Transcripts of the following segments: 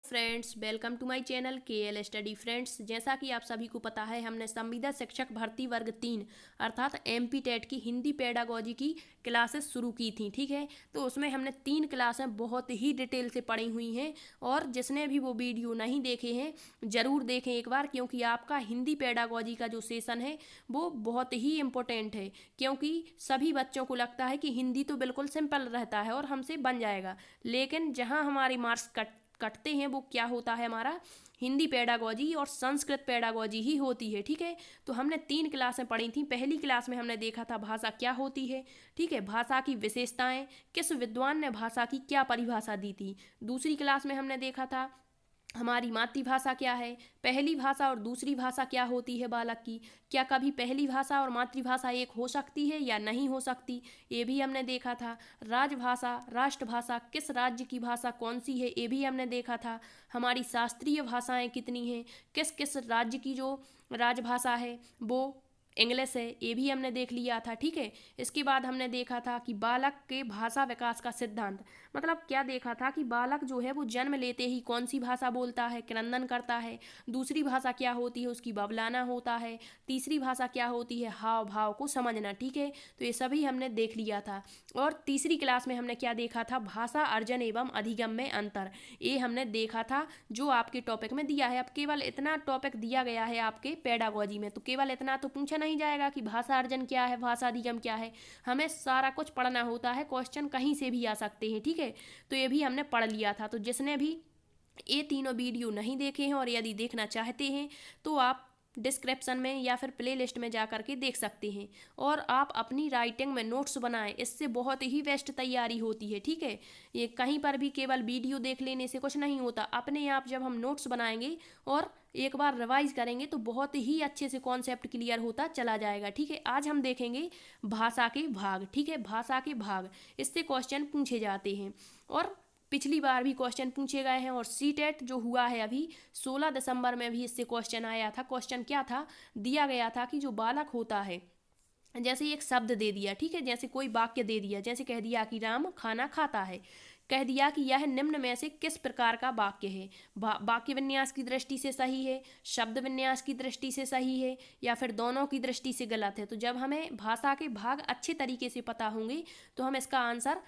Friends, welcome to my channel KL study. Friends, जैसा कि आप सभी को पता है, हमने संविदा शिक्षक भर्ती वर्ग 3 अर्थात MP टेट की हिंदी पेडागोजी की क्लासेस शुरू की थी। ठीक है, तो उसमें हमने 3 क्लासें बहुत ही डिटेल से पढ़ी हुई हैं और जिसने भी वो वीडियो नहीं देखे हैं ज़रूर देखें एक बार, क्योंकि आपका हिंदी पेडागोजी का जो सेशन है वो बहुत ही इम्पोर्टेंट है। क्योंकि सभी बच्चों को लगता है कि हिंदी तो बिल्कुल सिंपल रहता है और हमसे बन जाएगा, लेकिन जहाँ हमारे मार्क्स कटते हैं वो क्या होता है, हमारा हिंदी पेडागोजी और संस्कृत पेडागोजी ही होती है। ठीक है, तो हमने 3 क्लासें पढ़ी थी। पहली क्लास में हमने देखा था भाषा क्या होती है। ठीक है, भाषा की विशेषताएं, किस विद्वान ने भाषा की क्या परिभाषा दी थी। दूसरी क्लास में हमने देखा था हमारी मातृभाषा क्या है, पहली भाषा और दूसरी भाषा क्या होती है बालक की, क्या कभी पहली भाषा और मातृभाषा एक हो सकती है या नहीं हो सकती, ये भी हमने देखा था। राजभाषा, राष्ट्रभाषा, किस राज्य की भाषा कौन सी है, ये भी हमने देखा था। हमारी शास्त्रीय भाषाएं कितनी हैं, किस किस राज्य की जो राजभाषा है वो इंग्लिश है, ये भी हमने देख लिया था। ठीक है, इसके बाद हमने देखा था कि बालक के भाषा विकास का सिद्धांत, मतलब क्या देखा था कि बालक जो है वो जन्म लेते ही कौन सी भाषा बोलता है, क्रंदन करता है। दूसरी भाषा क्या होती है, उसकी बबलाना होता है। तीसरी भाषा क्या होती है, हाव भाव को समझना। ठीक है, तो ये सभी हमने देख लिया था। और तीसरी क्लास में हमने क्या देखा था, भाषा अर्जन एवं अधिगम में अंतर, ये हमने देखा था जो आपके टॉपिक में दिया है। अब केवल इतना टॉपिक दिया गया है आपके पेडागोजी में, तो केवल इतना तो पूछा नहीं जाएगा कि भाषा अर्जन क्या है, भाषा अधिगम क्या है। हमें सारा कुछ पढ़ना होता है, क्वेश्चन कहीं से भी आ सकते हैं। ठीक है, तो ये भी हमने पढ़ लिया था। तो जिसने भी ये तीनों वीडियो नहीं देखे हैं और यदि देखना चाहते हैं तो आप डिस्क्रिप्शन में या फिर प्ले लिस्ट में जा करके देख सकते हैं। और आप अपनी राइटिंग में नोट्स बनाएं, इससे बहुत ही बेस्ट तैयारी होती है। ठीक है, ये कहीं पर भी केवल वीडियो देख लेने से कुछ नहीं होता। अपने आप जब हम नोट्स बनाएंगे और एक बार रिवाइज करेंगे तो बहुत ही अच्छे से कॉन्सेप्ट क्लियर होता चला जाएगा। ठीक है, आज हम देखेंगे भाषा के भाग। ठीक है, भाषा के भाग, इससे क्वेश्चन पूछे जाते हैं और पिछली बार भी क्वेश्चन पूछे गए हैं। और सीटेट जो हुआ है अभी 16 दिसंबर में भी इससे क्वेश्चन आया था। क्वेश्चन क्या था, दिया गया था कि जो बालक होता है, जैसे एक शब्द दे दिया, ठीक है, जैसे कोई वाक्य दे दिया, जैसे कह दिया कि राम खाना खाता है, कह दिया कि यह निम्न में से किस प्रकार का वाक्य है। वाक्य विन्यास की दृष्टि से सही है, शब्द विन्यास की दृष्टि से सही है, या फिर दोनों की दृष्टि से गलत है। तो जब हमें भाषा के भाग अच्छे तरीके से पता होंगे तो हम इसका आंसर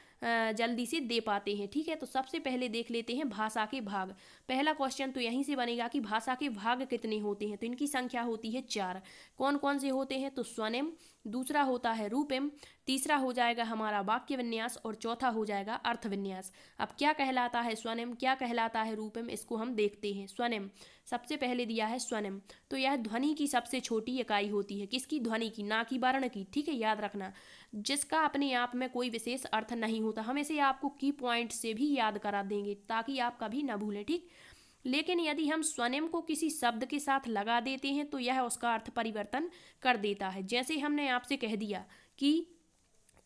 जल्दी से दे पाते हैं। ठीक है, तो सबसे पहले देख लेते हैं भाषा के भाग। पहला क्वेश्चन तो यहीं से बनेगा कि भाषा के भाग कितने होते हैं। तो इनकी संख्या होती है 4। कौन कौन से होते हैं, तो स्वनिम, दूसरा होता है रूपिम, तीसरा हो जाएगा हमारा वाक्य विन्यास और चौथा हो जाएगा अर्थ विन्यास। अब क्या कहलाता है स्वनिम, क्या कहलाता है रूपिम, इसको हम देखते हैं। स्वनिम सबसे पहले दिया है स्वनिम, तो यह ध्वनि की सबसे छोटी इकाई होती है। किसकी, ध्वनि की, ना कि वर्ण की। ठीक है, याद रखना, जिसका अपने आप में कोई विशेष अर्थ नहीं होता। हम इसे आपको की पॉइंट से भी याद करा देंगे ताकि आप कभी ना भूलें। ठीक, लेकिन यदि हम स्वनिम को किसी शब्द के साथ लगा देते हैं तो यह उसका अर्थ परिवर्तन कर देता है। जैसे हमने आपसे कह दिया कि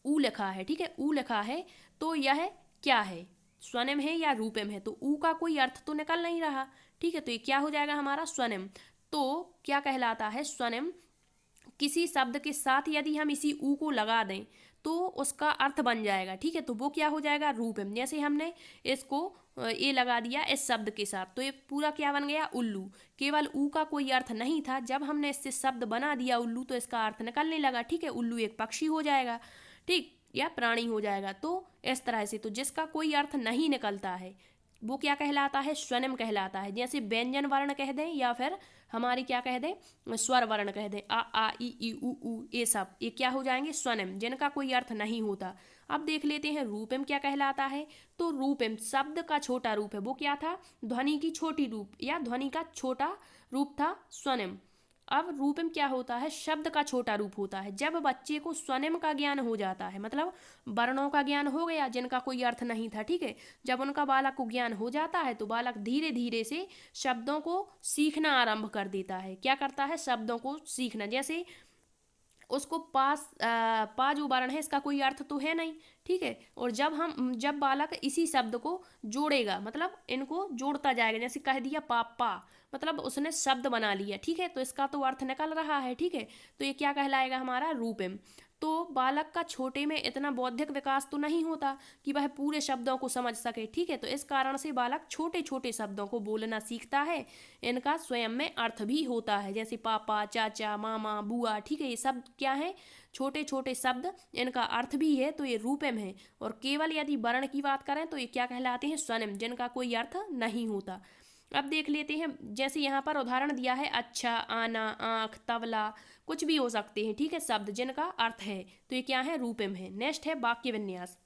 ऊ लिखा है, ठीक है, ऊ लिखा है, तो यह क्या है, स्वनिम है या रूपम है। तो ऊ का कोई अर्थ तो निकल नहीं रहा। ठीक है, तो ये क्या हो जाएगा हमारा स्वनिम। तो क्या कहलाता है स्वनिम, किसी शब्द के साथ यदि हम इसी ऊ को लगा दें तो उसका अर्थ बन जाएगा। ठीक है, तो वो क्या हो जाएगा, रूपम। जैसे हमने इसको ये लगा दिया इस शब्द के साथ, तो ये पूरा क्या बन गया, उल्लू। केवल ऊ का कोई अर्थ नहीं था, जब हमने इससे शब्द बना दिया उल्लू तो इसका अर्थ निकलने लगा। ठीक है, उल्लू एक पक्षी हो जाएगा, ठीक, या प्राणी हो जाएगा। तो इस तरह से, तो जिसका कोई अर्थ नहीं निकलता है वो क्या कहलाता है, स्वनिम कहलाता है। जैसे व्यंजन वर्ण कह दें या फिर हमारी क्या कह दें, स्वर वर्ण कह दें, आ ई उ, ये सब ये क्या हो जाएंगे, स्वनिम, जिनका कोई अर्थ नहीं होता। अब देख लेते हैं रूपम क्या कहलाता है। तो रूपम शब्द का छोटा रूप है। वो क्या था, ध्वनि की छोटी रूप या ध्वनि का छोटा रूप था स्वनिम। अब रूपम क्या होता है, शब्द का छोटा रूप होता है। जब बच्चे को स्वनिम का ज्ञान हो जाता है, मतलब वर्णों का ज्ञान हो गया जिनका कोई अर्थ नहीं था, ठीक है, जब उनका बालक को ज्ञान हो जाता है तो बालक धीरे धीरे से शब्दों को सीखना आरंभ कर देता है। क्या करता है, शब्दों को सीखना। जैसे उसको पा जो वर्ण है इसका कोई अर्थ तो है नहीं, ठीक है, और जब बालक इसी शब्द को जोड़ेगा, मतलब इनको जोड़ता जाएगा, जैसे कह दिया पापा, मतलब उसने शब्द बना लिया। ठीक है, तो इसका तो अर्थ निकल रहा है। ठीक है, तो ये क्या कहलाएगा हमारा, रूपम। तो बालक का छोटे में इतना बौद्धिक विकास तो नहीं होता कि वह पूरे शब्दों को समझ सके, ठीक है। तो इस कारण से बालक छोटे छोटे शब्दों को बोलना सीखता है। इनका स्वयं में अर्थ भी होता है, जैसे पापा, चाचा, मामा, बुआ, ठीक है। ये सब क्या है, छोटे छोटे शब्द, इनका अर्थ भी है, तो ये रूपम है। और केवल यदि वर्ण की बात करें तो ये क्या कहलाते हैं, स्वनिम, जिनका कोई अर्थ नहीं होता। अब देख लेते हैं, जैसे यहाँ पर उदाहरण दिया है, अच्छा, आना, आँख, तबला, कुछ भी हो सकते हैं, ठीक है, शब्द जिनका अर्थ है, तो ये क्या है, रूपम है। नेक्स्ट है वाक्य विन्यास।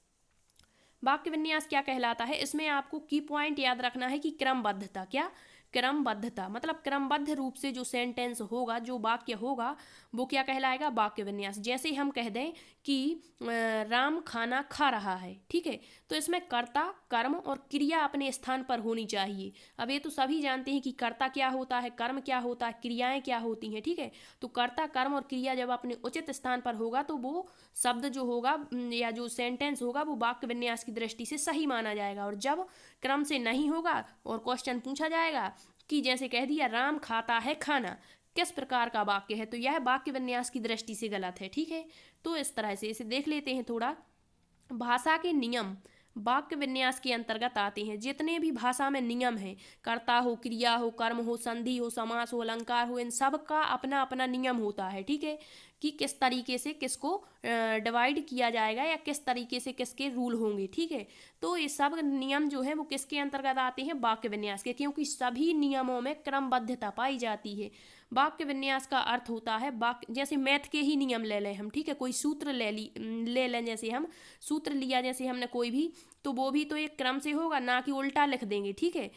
वाक्य विन्यास क्या कहलाता है, इसमें आपको की पॉइंट याद रखना है कि क्रमबद्धता, क्या, क्रमबद्धता, मतलब क्रमबद्ध रूप से जो सेंटेंस होगा, जो वाक्य होगा, वो क्या कहलाएगा, वाक्य विन्यास। जैसे हम कह दें कि राम खाना खा रहा है, ठीक है, तो इसमें कर्ता, कर्म और क्रिया अपने स्थान पर होनी चाहिए। अब ये तो सभी जानते हैं कि कर्ता क्या होता है, कर्म क्या होता है, क्रियाएं क्या होती हैं, ठीक है। तो कर्ता, कर्म और क्रिया जब अपने उचित स्थान पर होगा तो वो शब्द जो होगा या जो सेंटेंस होगा वो वाक्य विन्यास की दृष्टि से सही माना जाएगा। और जब क्रम से नहीं होगा और क्वेश्चन पूछा जाएगा कि जैसे कह दिया राम खाता है खाना, किस प्रकार का वाक्य है, तो यह वाक्य विन्यास की दृष्टि से गलत है, ठीक है। तो इस तरह से इसे देख लेते हैं थोड़ा। भाषा के नियम वाक्य विन्यास के अंतर्गत आते हैं। जितने भी भाषा में नियम हैं, कर्ता हो, क्रिया हो, कर्म हो, संधि हो, समास हो, अलंकार हो, इन सब का अपना अपना नियम होता है, ठीक है, कि किस तरीके से किसको डिवाइड किया जाएगा या किस तरीके से किसके रूल होंगे, ठीक है। तो ये सब नियम जो है वो किसके अंतर्गत आते हैं, वाक्य विन्यास के, क्योंकि सभी नियमों में क्रमबद्धता पाई जाती है। वाक्य विन्यास का अर्थ होता है वाक्य, जैसे मैथ के ही नियम ले लें हम, ठीक है, कोई सूत्र ले लें, जैसे हम सूत्र लिया, जैसे हमने कोई भी, तो वो भी तो एक क्रम से होगा, ना कि उल्टा लिख देंगे, ठीक है।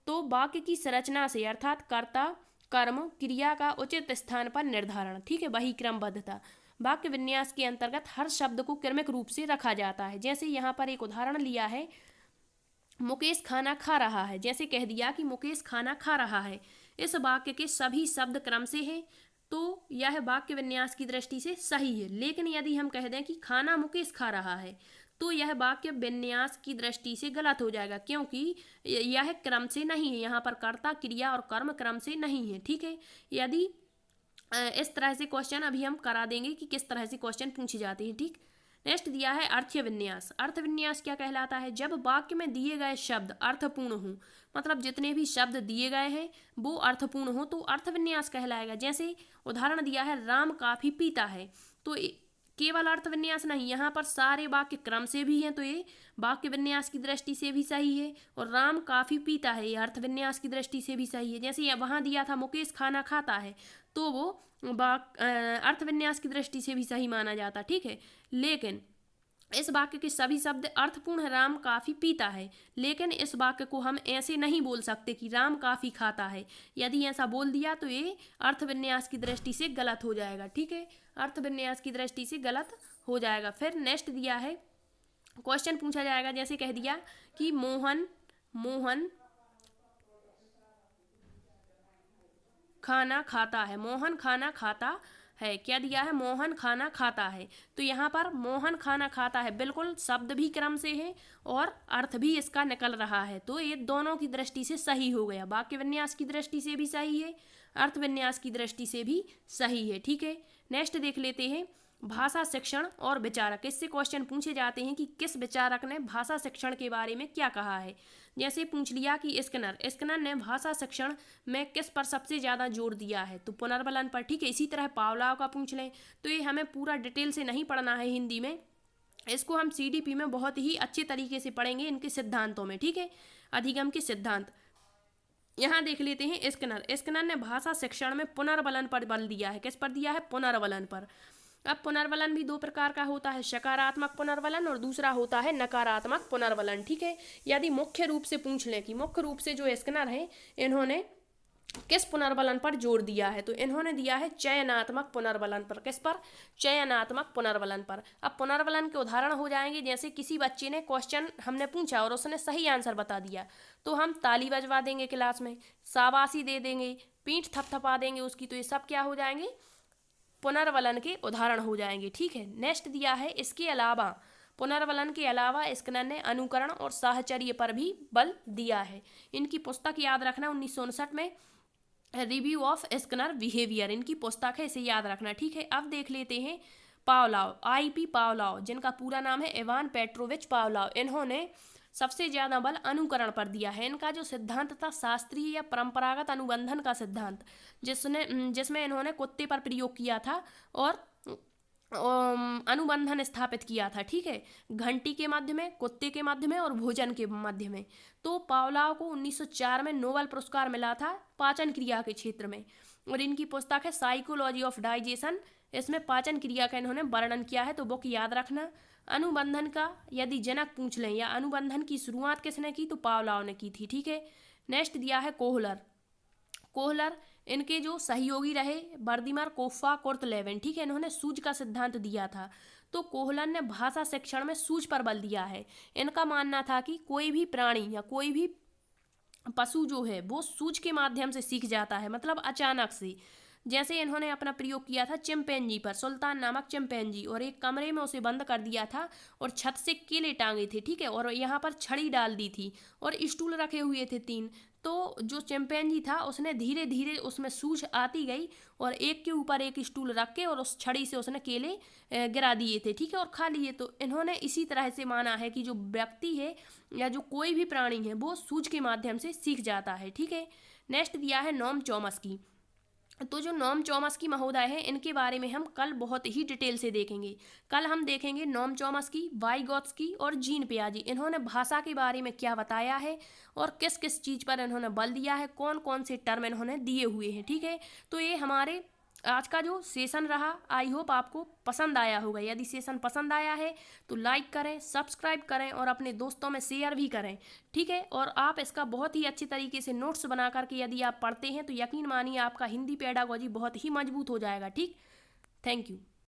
तो वाक्य की संरचना से, अर्थात कर्ता, कर्म, क्रिया का उचित स्थान पर निर्धारण, ठीक है, वही क्रमबद्धता। वाक्य विन्यास के अंतर्गत हर शब्द को क्रमिक रूप से रखा जाता है। जैसे यहाँ पर एक उदाहरण लिया है, मुकेश खाना खा रहा है, जैसे कह दिया कि मुकेश खाना खा रहा है, इस वाक्य के सभी शब्द क्रम से हैं, तो यह वाक्य विन्यास की दृष्टि से सही है। लेकिन यदि हम कह दें कि खाना मुकेश खा रहा है, तो यह वाक्य विन्यास की दृष्टि से गलत हो जाएगा, क्योंकि यह क्रम से नहीं है, यहाँ पर कर्ता, क्रिया और कर्म क्रम से नहीं है, ठीक है। यदि इस तरह से क्वेश्चन अभी हम करा देंगे कि किस तरह से क्वेश्चन पूछे जाते हैं, ठीक। नेक्स्ट दिया है अर्थ विन्यास। अर्थ विन्यास क्या कहलाता है, जब वाक्य में दिए गए शब्द अर्थपूर्ण हों, मतलब जितने भी शब्द दिए गए हैं वो अर्थपूर्ण हो, तो अर्थ विन्यास कहलाएगा। जैसे उदाहरण दिया है, राम काफी पीता है, तो केवल अर्थ विन्यास नहीं, यहाँ पर सारे वाक्य क्रम से भी हैं, तो ये वाक्य विन्यास की दृष्टि से भी सही है। और राम काफी पीता है, ये अर्थ विन्यास की दृष्टि से भी सही है। जैसे वहाँ दिया था मुकेश खाना खाता है, तो वो अर्थ विन्यास की दृष्टि से भी सही माना जाता, ठीक है। लेकिन इस वाक्य के सभी शब्द अर्थपूर्ण है, राम काफी पीता है, लेकिन इस वाक्य को हम ऐसे नहीं बोल सकते कि राम काफी खाता है। यदि ऐसा बोल दिया तो ये अर्थ विन्यास की दृष्टि से गलत हो जाएगा, ठीक है, अर्थ विन्यास की दृष्टि से गलत हो जाएगा। फिर नेक्स्ट दिया है, क्वेश्चन पूछा जाएगा, जैसे कह दिया कि मोहन खाना खाता है, मोहन खाना खाता है, क्या दिया है, मोहन खाना खाता है, तो यहाँ पर मोहन खाना खाता है, बिल्कुल शब्द भी क्रम से है और अर्थ भी इसका निकल रहा है, तो ये दोनों की दृष्टि से सही हो गया। वाक्य विन्यास की दृष्टि से भी सही है, अर्थ विन्यास की दृष्टि से भी सही है, ठीक है। नेक्स्ट देख लेते हैं, भाषा शिक्षण और विचारक। इससे क्वेश्चन पूछे जाते हैं कि किस विचारक ने भाषा शिक्षण के बारे में क्या कहा है। जैसे पूछ लिया कि स्किनर ने भाषा शिक्षण में किस पर सबसे ज़्यादा जोर दिया है, तो पुनर्बलन पर, ठीक है। इसी तरह पावलाव का पूछ लें, तो ये हमें पूरा डिटेल से नहीं पढ़ना है हिंदी में, इसको हम CDP में बहुत ही अच्छे तरीके से पढ़ेंगे इनके सिद्धांतों में, ठीक है, अधिगम के सिद्धांत। यहाँ देख लेते हैं, स्किनर ने भाषा शिक्षण में पुनर्बलन पर बल दिया है, किस पर दिया है, पुनर्बलन पर। अब पुनर्बलन भी दो प्रकार का होता है, सकारात्मक पुनर्बलन और दूसरा होता है नकारात्मक पुनर्बलन, ठीक है। यदि मुख्य रूप से पूछ लें कि मुख्य रूप से जो स्किनर है इन्होंने किस पुनर्बलन पर जोर दिया है, तो इन्होंने दिया है चयनात्मक पुनर्बलन पर। किस पर, चयनात्मक पुनर्बलन पर। अब पुनर्बलन के उदाहरण हो जाएंगे, जैसे किसी बच्चे ने क्वेश्चन हमने पूछा और उसने सही आंसर बता दिया, तो हम ताली बजवा देंगे क्लास में, शाबाशी दे देंगे, पीठ थपथपा देंगे उसकी, तो ये सब क्या हो जाएंगे, पुनर्बलन के उदाहरण हो जाएंगे, ठीक है। नेक्स्ट दिया है, इसके अलावा पुनर्बलन के अलावा स्किनर ने अनुकरण और साहचर्य पर भी बल दिया है। इनकी पुस्तक याद रखना 1959 में रिव्यू ऑफ स्किनर बिहेवियर, इनकी पुस्तक है, इसे याद रखना, ठीक है। अब देख लेते हैं पावलोव, IP पावलोव, जिनका पूरा नाम है इवान पेट्रोविच पावलोव, इन्होंने सबसे ज्यादा बल अनुकरण पर दिया है। इनका जो सिद्धांत था शास्त्रीय या परंपरागत अनुबंधन का सिद्धांत, जिसमें इन्होंने कुत्ते पर प्रयोग किया था और अनुबंधन स्थापित किया था। ठीक है, घंटी के मध्य में, कुत्ते के मध्य में और भोजन के मध्य में। तो पावलोव को 1904 में नोबेल पुरस्कार मिला था पाचन क्रिया के क्षेत्र में। और इनकी पुस्तक है साइकोलॉजी ऑफ डाइजेशन, इसमें पाचन क्रिया का इन्होंने वर्णन किया है, तो बुक याद रखना। अनुबंधन का यदि जनक पूछ लें या अनुबंधन की शुरुआत किसने की, तो पावलोव ने की थी। ठीक है, नेक्स्ट दिया है कोहलर। कोहलर, इनके जो सहयोगी रहे वर्दिमर कोफ्फा कुर्तलेवेन। ठीक है, इन्होंने सूझ का सिद्धांत दिया था। तो कोहलर ने भाषा शिक्षण में सूझ पर बल दिया है। इनका मानना था कि कोई भी प्राणी या कोई भी पशु जो है वो सूझ के माध्यम से सीख जाता है, मतलब अचानक से। जैसे इन्होंने अपना प्रयोग किया था चिंपैंजी पर, सुल्तान नामक चिंपैंजी, और एक कमरे में उसे बंद कर दिया था और छत से केले टांगे थे। ठीक है, और यहाँ पर छड़ी डाल दी थी और स्टूल रखे हुए थे 3। तो जो चिंपैंजी था उसने धीरे धीरे उसमें सूझ आती गई और एक के ऊपर एक स्टूल रख के और उस छड़ी से उसने केले गिरा दिए थे। ठीक है, और खा लिए। तो इन्होंने इसी तरह से माना है कि जो व्यक्ति है या जो कोई भी प्राणी है वो सूझ के माध्यम से सीख जाता है। ठीक है, नेक्स्ट दिया है नोम चॉम्स्की। तो जो नोम चॉम्स्की महोदय है, इनके बारे में हम कल बहुत ही डिटेल से देखेंगे। कल हम देखेंगे नोम चॉम्स्की, वाइगोत्स्की और जीन पियाजी, इन्होंने भाषा के बारे में क्या बताया है और किस किस चीज़ पर इन्होंने बल दिया है, कौन कौन से टर्म इन्होंने दिए हुए हैं। ठीक है, तो ये हमारे आज का जो सेशन रहा, आई होप आपको पसंद आया होगा। यदि सेशन पसंद आया है तो लाइक करें, सब्सक्राइब करें और अपने दोस्तों में शेयर भी करें। ठीक है, और आप इसका बहुत ही अच्छी तरीके से नोट्स बना करके यदि आप पढ़ते हैं तो यकीन मानिए आपका हिंदी पेडागोजी बहुत ही मजबूत हो जाएगा। ठीक, थैंक यू।